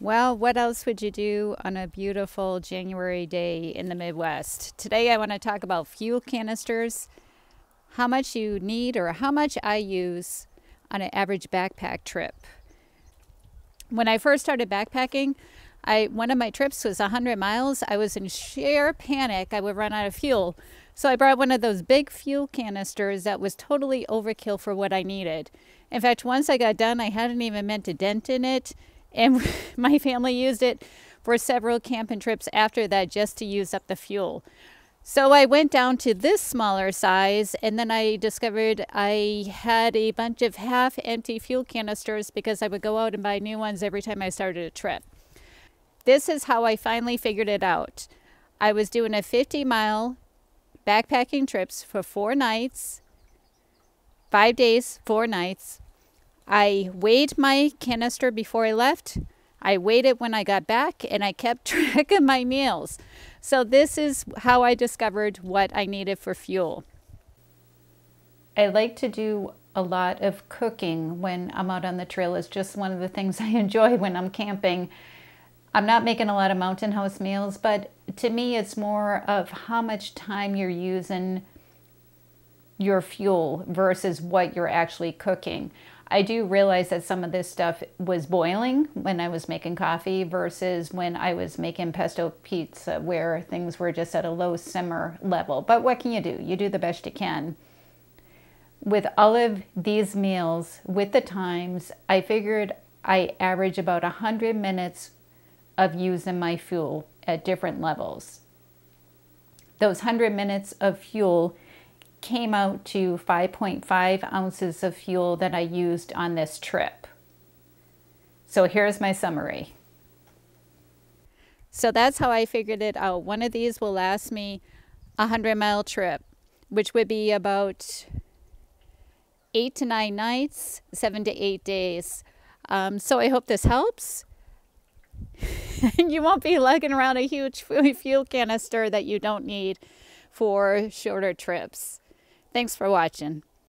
Well, what else would you do on a beautiful January day in the Midwest? Today I want to talk about fuel canisters, how much you need or how much I use on an average backpack trip. When I first started backpacking, one of my trips was 100 miles. I was in sheer panic I would run out of fuel. So I brought one of those big fuel canisters that was totally overkill for what I needed. In fact, once I got done, I hadn't even meant to dent in it. And my family used it for several camping trips after that just to use up the fuel. So I went down to this smaller size, and then I discovered I had a bunch of half-empty fuel canisters because I would go out and buy new ones every time I started a trip. This is how I finally figured it out. I was doing a 50-mile backpacking trips for 4 nights, 5 days, 4 nights. I weighed my canister before I left. I weighed it when I got back, and I kept track of my meals. So this is how I discovered what I needed for fuel. I like to do a lot of cooking when I'm out on the trail. It's just one of the things I enjoy when I'm camping. I'm not making a lot of mountain house meals, but to me it's more of how much time you're using your fuel versus what you're actually cooking. I do realize that some of this stuff was boiling when I was making coffee versus when I was making pesto pizza, where things were just at a low simmer level. But what can you do? You do the best you can. With all of these meals, with the times, I figured I average about 100 minutes of using my fuel at different levels. Those 100 minutes of fuel came out to 5.5 ounces of fuel that I used on this trip. So here's my summary. So that's how I figured it out. One of these will last me a 100-mile trip, which would be about 8 to 9 nights, 7 to 8 days. So I hope this helps. You won't be lugging around a huge fuel canister that you don't need for shorter trips. Thanks for watching.